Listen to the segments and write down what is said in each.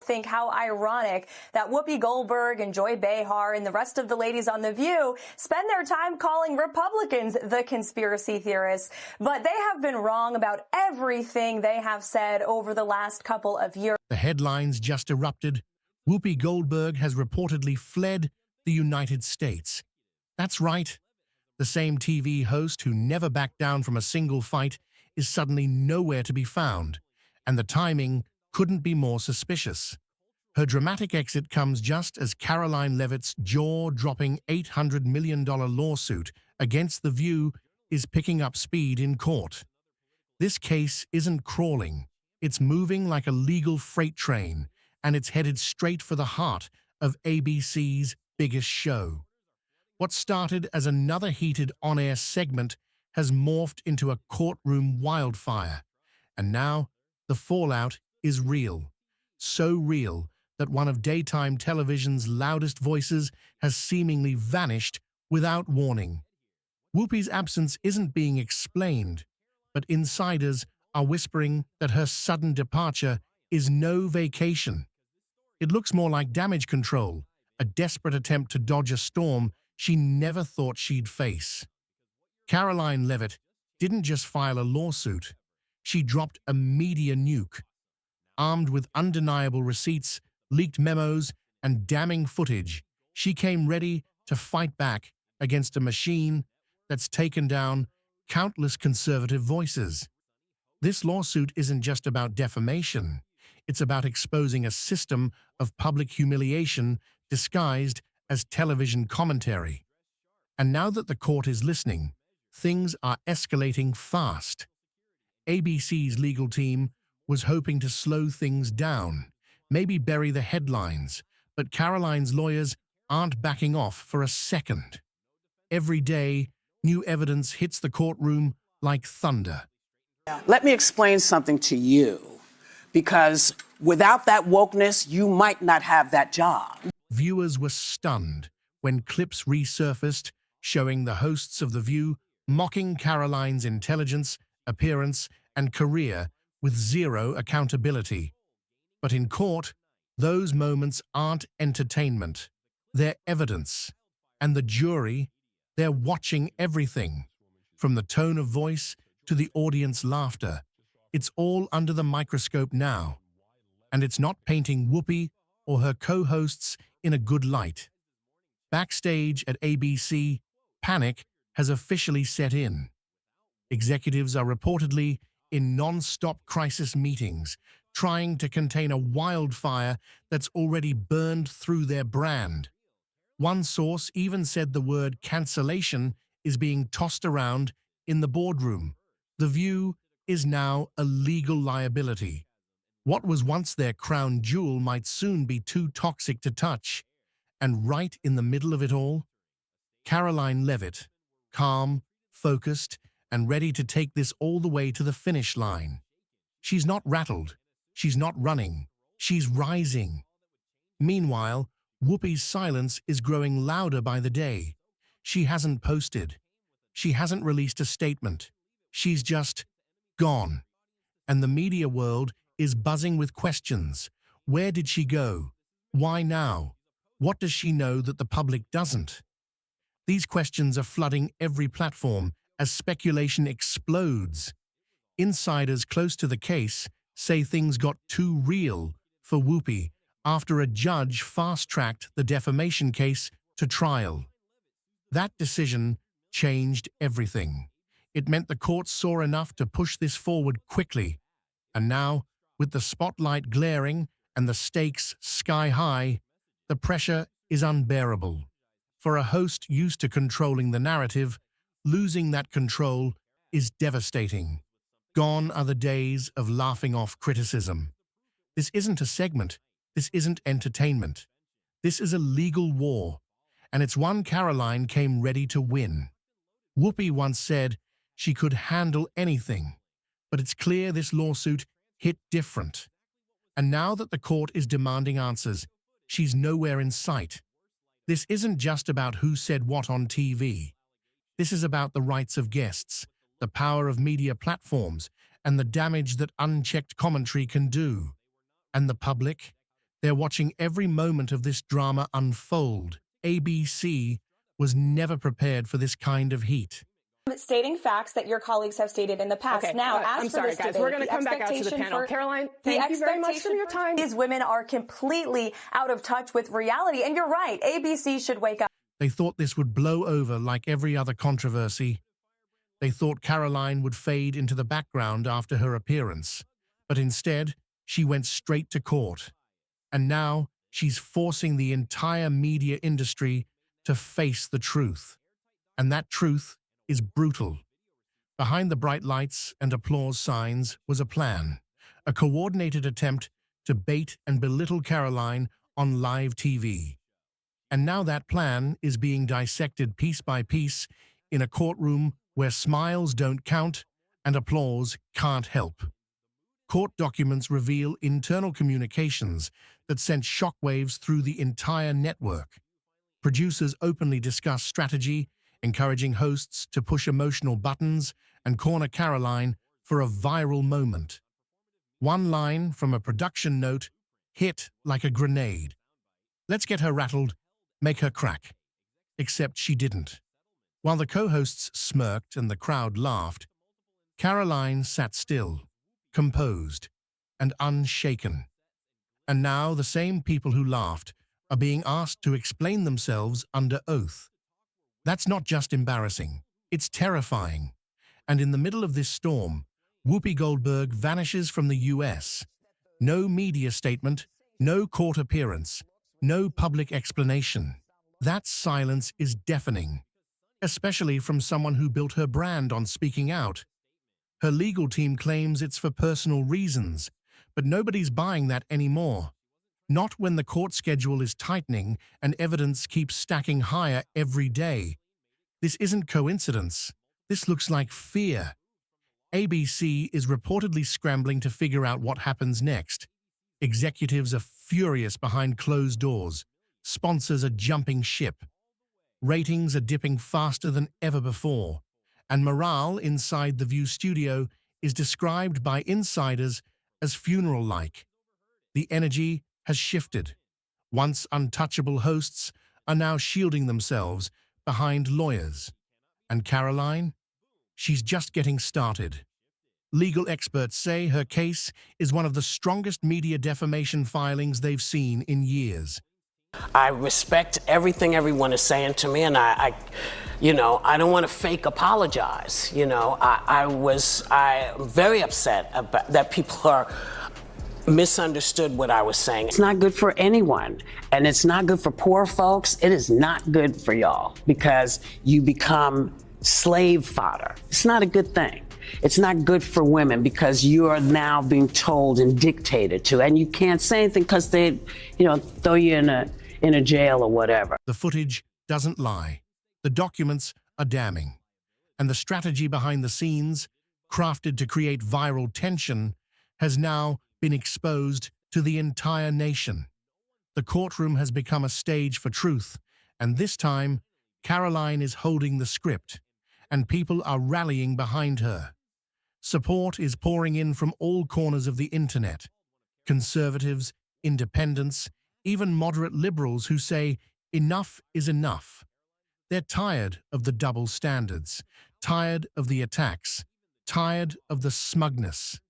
think how ironic that Whoopi Goldberg and Joy Behar and the rest of the ladies on The View spend their time calling Republicans the conspiracy theorists, but they have been wrong about everything they have said over the last couple of years. The headlines just erupted. Whoopi Goldberg has reportedly fled the United States. That's right. The same TV host who never backed down from a single fight is suddenly nowhere to be found, and the timing couldn't be more suspicious. Her dramatic exit comes just as Karoline Leavitt's jaw-dropping $800 million lawsuit against The View is picking up speed in court. This case isn't crawling, it's moving like a legal freight train, and it's headed straight for the heart of ABC's biggest show. What started as another heated on-air segment has morphed into a courtroom wildfire, and now the fallout is real. So real that one of daytime television's loudest voices has seemingly vanished without warning. Whoopi's absence isn't being explained, but insiders are whispering that her sudden departure is no vacation. It looks more like damage control, a desperate attempt to dodge a storm she never thought she'd face. Karoline Leavitt didn't just file a lawsuit, she dropped a media nuke. Armed with undeniable receipts, leaked memos, and damning footage, she came ready to fight back against a machine that's taken down countless conservative voices. This lawsuit isn't just about defamation, it's about exposing a system of public humiliation disguised as television commentary. And now that the court is listening, things are escalating fast. ABC's legal team was hoping to slow things down, maybe bury the headlines, but Karoline's lawyers aren't backing off for a second. Every day, new evidence hits the courtroom like thunder. Let me explain something to you, because without that wokeness, you might not have that job. Viewers were stunned when clips resurfaced showing the hosts of The View mocking Karoline's intelligence, appearance, and career with zero accountability. But in court, those moments aren't entertainment. They're evidence. And the jury, they're watching everything. From the tone of voice to the audience laughter. It's all under the microscope now. And it's not painting Whoopi or her co-hosts in a good light. Backstage at ABC, panic has officially set in. Executives are reportedly in non-stop crisis meetings, trying to contain a wildfire that's already burned through their brand. One source even said the word cancellation is being tossed around in the boardroom. The View is now a legal liability. What was once their crown jewel might soon be too toxic to touch. And right in the middle of it all, Karoline Leavitt, calm, focused, and ready to take this all the way to the finish line. She's not rattled. She's not running. She's rising. Meanwhile, Whoopi's silence is growing louder by the day. She hasn't posted. She hasn't released a statement. She's just gone. And the media world is buzzing with questions. Where did she go? Why now? What does she know that the public doesn't? These questions are flooding every platform as speculation explodes. Insiders close to the case say things got too real for Whoopi after a judge fast-tracked the defamation case to trial. That decision changed everything. It meant the court saw enough to push this forward quickly. And now, with the spotlight glaring and the stakes sky-high, the pressure is unbearable. For a host used to controlling the narrative, losing that control is devastating. Gone are the days of laughing off criticism. This isn't a segment. This isn't entertainment. This is a legal war, and it's one Karoline came ready to win. Whoopi once said she could handle anything, but it's clear this lawsuit hit different. And now that the court is demanding answers, she's nowhere in sight. This isn't just about who said what on TV. This is about the rights of guests, the power of media platforms, and the damage that unchecked commentary can do. And the public? They're watching every moment of this drama unfold. ABC was never prepared for this kind of heat. Stating facts that your colleagues have stated in the past. Okay, now, as I'm for sorry, this guys. debate, We're going to come back out to the panel. Karoline, thank you very much for your time. These women are completely out of touch with reality. And you're right, ABC should wake up. They thought this would blow over like every other controversy. They thought Karoline would fade into the background after her appearance. But instead, she went straight to court. And now, she's forcing the entire media industry to face the truth. And that truth is brutal. Behind the bright lights and applause signs was a plan, a coordinated attempt to bait and belittle Karoline on live TV. And now that plan is being dissected piece by piece in a courtroom where smiles don't count and applause can't help. Court documents reveal internal communications that sent shockwaves through the entire network. Producers openly discuss strategy, encouraging hosts to push emotional buttons and corner Karoline for a viral moment. One line from a production note hit like a grenade. Let's get her rattled, make her crack. Except she didn't. While the co-hosts smirked and the crowd laughed, Karoline sat still, composed, and unshaken. And now the same people who laughed are being asked to explain themselves under oath. That's not just embarrassing, it's terrifying. And in the middle of this storm, Whoopi Goldberg vanishes from the US. No media statement, no court appearance, no public explanation. That silence is deafening, especially from someone who built her brand on speaking out. Her legal team claims it's for personal reasons, but nobody's buying that anymore. Not when the court schedule is tightening and evidence keeps stacking higher every day. This isn't coincidence. This looks like fear. ABC is reportedly scrambling to figure out what happens next. Executives are furious behind closed doors. Sponsors are jumping ship. Ratings are dipping faster than ever before. And morale inside the View studio is described by insiders as funeral-like. The energy has shifted. Once untouchable hosts are now shielding themselves behind lawyers. And Karoline? She's just getting started. Legal experts say her case is one of the strongest media defamation filings they've seen in years. I respect everything everyone is saying to me, and I don't want to fake apologize. I'm very upset about that people are misunderstood what I was saying. It's not good for anyone, and it's not good for poor folks. It is not good for y'all because you become slave fodder. It's not a good thing. It's not good for women because you are now being told and dictated to, and you can't say anything because they, throw you in a jail or whatever. The footage doesn't lie. The documents are damning. And the strategy behind the scenes, crafted to create viral tension, has now been exposed to the entire nation. The courtroom has become a stage for truth, and this time, Karoline is holding the script, and people are rallying behind her. Support is pouring in from all corners of the internet. Conservatives, independents, even moderate liberals who say enough is enough. They're tired of the double standards, tired of the attacks, tired of the smugness.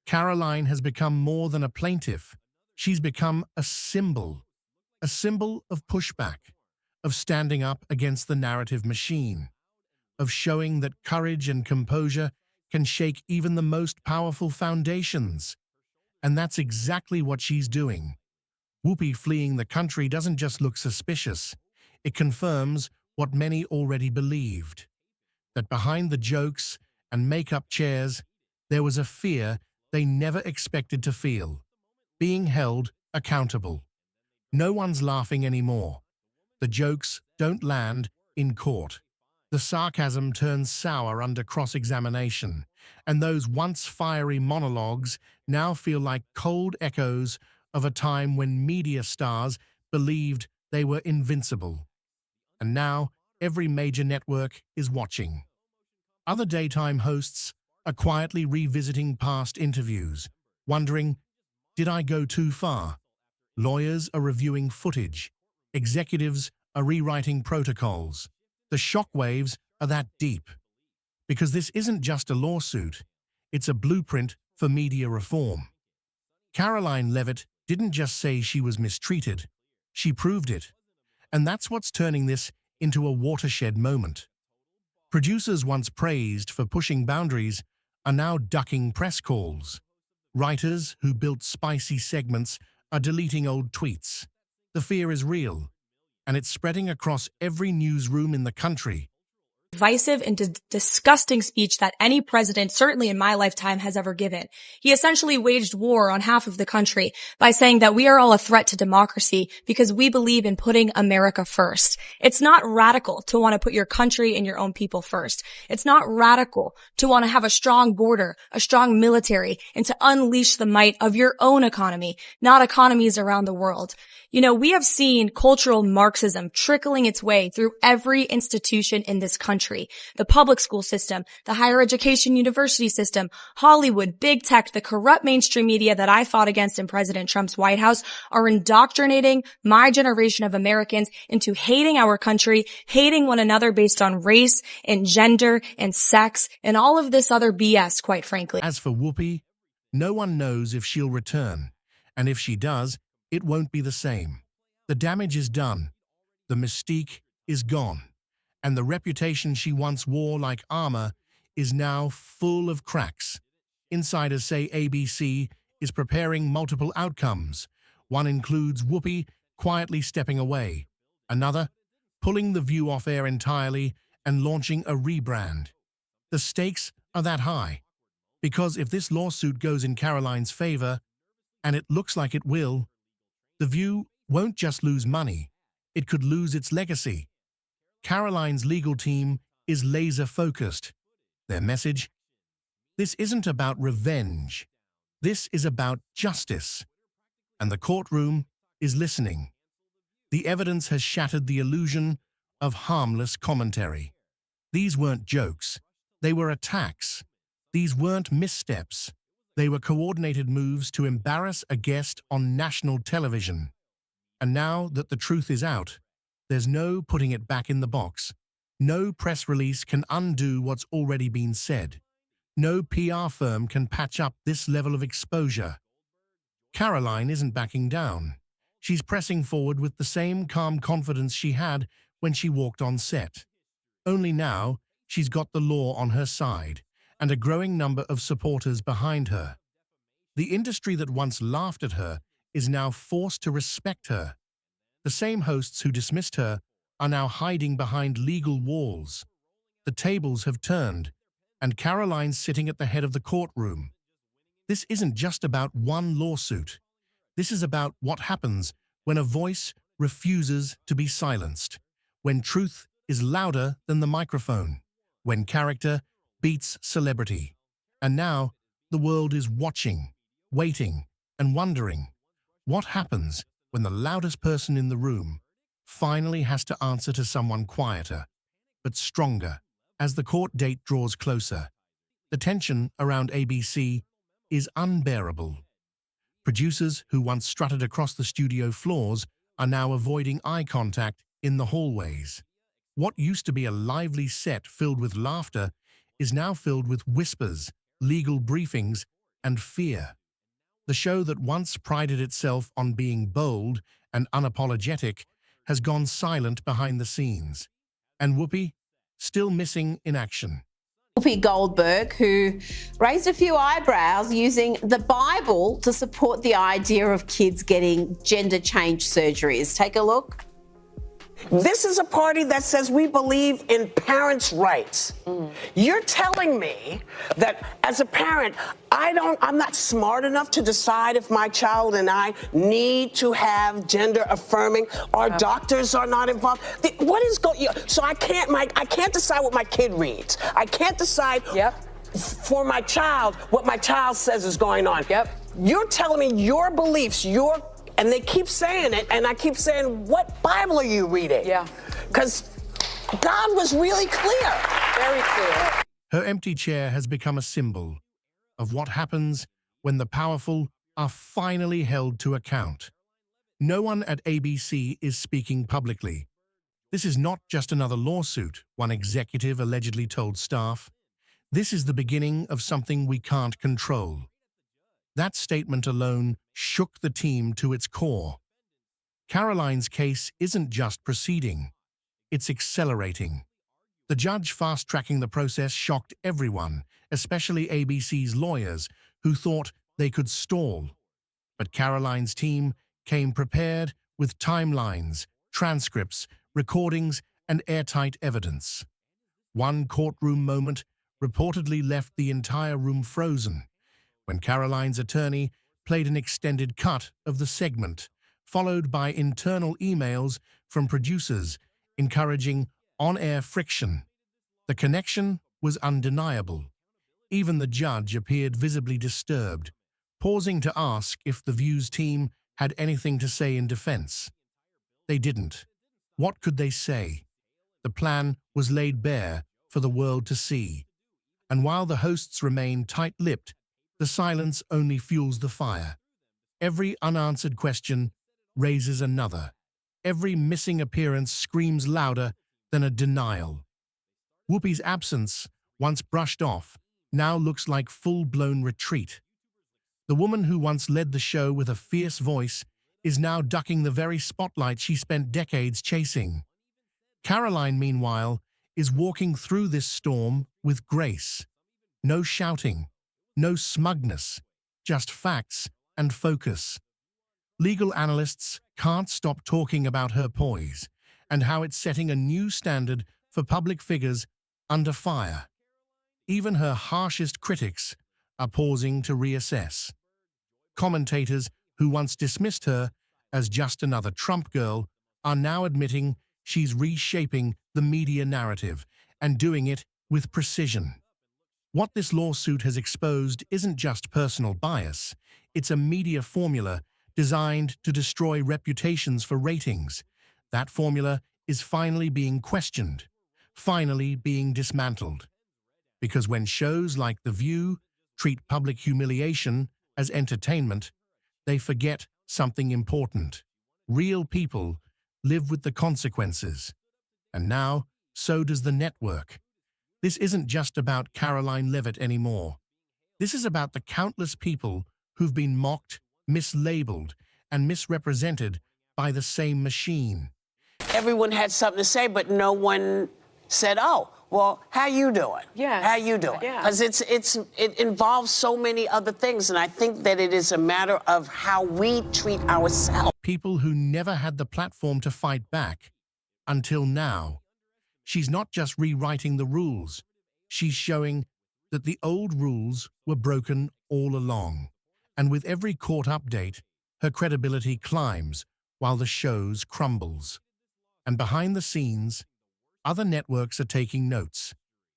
Karoline has become more than a plaintiff. She's become a symbol of pushback, of standing up against the narrative machine, of showing that courage and composure can shake even the most powerful foundations. And that's exactly what she's doing. Whoopi fleeing the country doesn't just look suspicious. It confirms what many already believed, that behind the jokes and make-up chairs, there was a fear they never expected to feel, being held accountable. No one's laughing anymore. The jokes don't land in court. The sarcasm turns sour under cross-examination, and those once fiery monologues now feel like cold echoes of a time when media stars believed they were invincible. And now, every major network is watching. Other daytime hosts are quietly revisiting past interviews, wondering, did I go too far? Lawyers are reviewing footage. Executives are rewriting protocols. The shockwaves are that deep. Because this isn't just a lawsuit, it's a blueprint for media reform. Karoline Leavitt didn't just say she was mistreated, she proved it. And that's what's turning this into a watershed moment. Producers once praised for pushing boundaries are now ducking press calls. Writers who built spicy segments are deleting old tweets. The fear is real, and it's spreading across every newsroom in the country. Divisive and disgusting speech that any president, certainly in my lifetime, has ever given. He essentially waged war on half of the country by saying that we are all a threat to democracy because we believe in putting America first. It's not radical to want to put your country and your own people first. It's not radical to want to have a strong border, a strong military, and to unleash the might of your own economy, not economies around the world. You know, we have seen cultural Marxism trickling its way through every institution in this country. The public school system, the higher education university system, Hollywood, big tech, the corrupt mainstream media that I fought against in President Trump's White House are indoctrinating my generation of Americans into hating our country, hating one another based on race and gender and sex and all of this other BS, quite frankly. As for Whoopi, no one knows if she'll return, and if she does, it won't be the same. The damage is done, the mystique is gone, and the reputation she once wore like armor is now full of cracks. Insiders say ABC is preparing multiple outcomes. One includes Whoopi quietly stepping away, another pulling The View off air entirely and launching a rebrand. The stakes are that high, because if this lawsuit goes in Karoline's favor, and it looks like it will, The View won't just lose money, it could lose its legacy. Karoline's legal team is laser-focused. Their message? This isn't about revenge. This is about justice. And the courtroom is listening. The evidence has shattered the illusion of harmless commentary. These weren't jokes. They were attacks. These weren't missteps. They were coordinated moves to embarrass a guest on national television. And now that the truth is out, there's no putting it back in the box. No press release can undo what's already been said. No PR firm can patch up this level of exposure. Karoline isn't backing down. She's pressing forward with the same calm confidence she had when she walked on set. Only now, she's got the law on her side and a growing number of supporters behind her. The industry that once laughed at her is now forced to respect her. The same hosts who dismissed her are now hiding behind legal walls. The tables have turned, and Karoline's sitting at the head of the courtroom. This isn't just about one lawsuit. This is about what happens when a voice refuses to be silenced, when truth is louder than the microphone, when character beats celebrity. And now, the world is watching, waiting, and wondering, what happens when the loudest person in the room finally has to answer to someone quieter, but stronger, as the court date draws closer? The tension around ABC is unbearable. Producers who once strutted across the studio floors are now avoiding eye contact in the hallways. What used to be a lively set filled with laughter is now filled with whispers, legal briefings, and fear. The show that once prided itself on being bold and unapologetic has gone silent behind the scenes. And Whoopi, still missing in action. Whoopi Goldberg, who raised a few eyebrows using the Bible to support the idea of kids getting gender change surgeries. Take a look. This is a party that says we believe in parents' rights. You're telling me that as a parent, I'm not smart enough to decide if my child and I need to have gender affirming. Our doctors are not involved. What is going? So I can't decide what my kid reads. I can't decide for my child what my child says is going on. You're telling me your beliefs, and they keep saying it, and I keep saying, what Bible are you reading? Because God was really clear. Very clear. Her empty chair has become a symbol of what happens when the powerful are finally held to account. No one at ABC is speaking publicly. This is not just another lawsuit, one executive allegedly told staff. This is the beginning of something we can't control. That statement alone shook the team to its core. Karoline's case isn't just proceeding, it's accelerating. The judge fast-tracking the process shocked everyone, especially ABC's lawyers, who thought they could stall. But Karoline's team came prepared with timelines, transcripts, recordings, and airtight evidence. One courtroom moment reportedly left the entire room frozen, when Karoline's attorney played an extended cut of the segment, followed by internal emails from producers encouraging on-air friction. The connection was undeniable. Even the judge appeared visibly disturbed, pausing to ask if the View's team had anything to say in defense. They didn't. What could they say? The plan was laid bare for the world to see. And while the hosts remain tight-lipped, the silence only fuels the fire. Every unanswered question raises another. Every missing appearance screams louder than a denial. Whoopi's absence, once brushed off, now looks like full-blown retreat. The woman who once led the show with a fierce voice is now ducking the very spotlight she spent decades chasing. Karoline, meanwhile, is walking through this storm with grace. No shouting, no smugness, just facts and focus. Legal analysts can't stop talking about her poise and how it's setting a new standard for public figures under fire. Even her harshest critics are pausing to reassess. Commentators who once dismissed her as just another Trump girl are now admitting she's reshaping the media narrative and doing it with precision. What this lawsuit has exposed isn't just personal bias, it's a media formula designed to destroy reputations for ratings. That formula is finally being questioned, finally being dismantled. Because when shows like The View treat public humiliation as entertainment, they forget something important. Real people live with the consequences. And now, so does the network. This isn't just about Karoline Leavitt anymore. This is about the countless people who've been mocked, mislabeled, and misrepresented by the same machine. Everyone had something to say, but no one said, oh, well, how you doing? Yeah. How you doing? Because it involves so many other things, and I think that it is a matter of how we treat ourselves. People who never had the platform to fight back until now. She's not just rewriting the rules. She's showing that the old rules were broken all along. And with every court update, her credibility climbs while the show's crumbles. And behind the scenes, other networks are taking notes.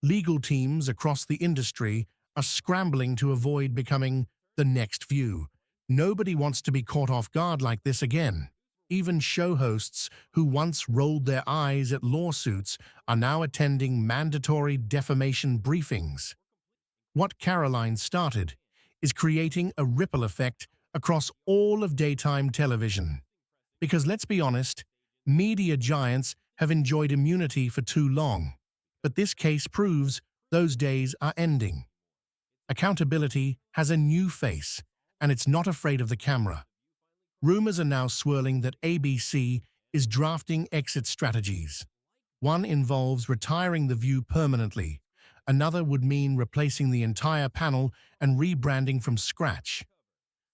Legal teams across the industry are scrambling to avoid becoming the next View. Nobody wants to be caught off guard like this again. Even show hosts who once rolled their eyes at lawsuits are now attending mandatory defamation briefings. What Karoline started is creating a ripple effect across all of daytime television. Because let's be honest, media giants have enjoyed immunity for too long. But this case proves those days are ending. Accountability has a new face, and it's not afraid of the camera. Rumors are now swirling that ABC is drafting exit strategies. One involves retiring The View permanently. Another would mean replacing the entire panel and rebranding from scratch.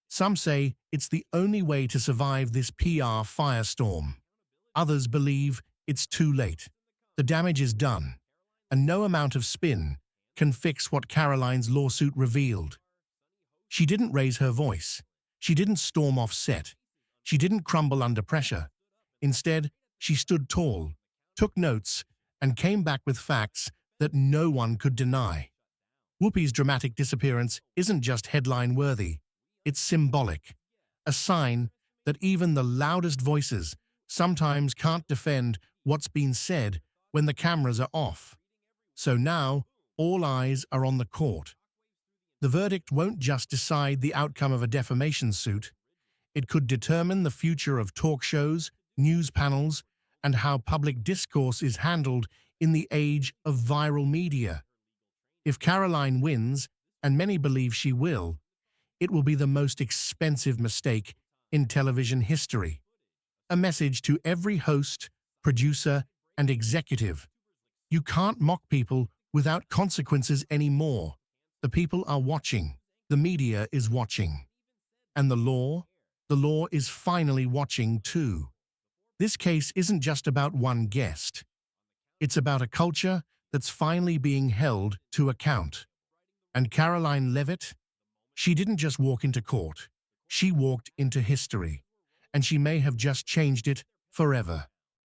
Some say it's the only way to survive this PR firestorm. Others believe it's too late. The damage is done, and no amount of spin can fix what Karoline's lawsuit revealed. She didn't raise her voice. She didn't storm off set. She didn't crumble under pressure. Instead, she stood tall, took notes, and came back with facts that no one could deny. Whoopi's dramatic disappearance isn't just headline-worthy. It's symbolic, a sign that even the loudest voices sometimes can't defend what's been said when the cameras are off. So now, all eyes are on the court. The verdict won't just decide the outcome of a defamation suit. It could determine the future of talk shows, news panels, and how public discourse is handled in the age of viral media. If Karoline wins, and many believe she will be the most expensive mistake in television history. A message to every host, producer, and executive. You can't mock people without consequences anymore. The people are watching. The media is watching. And the law is finally watching too. This case isn't just about one guest. It's about a culture that's finally being held to account. And Karoline Leavitt, she didn't just walk into court. She walked into history. And she may have just changed it forever.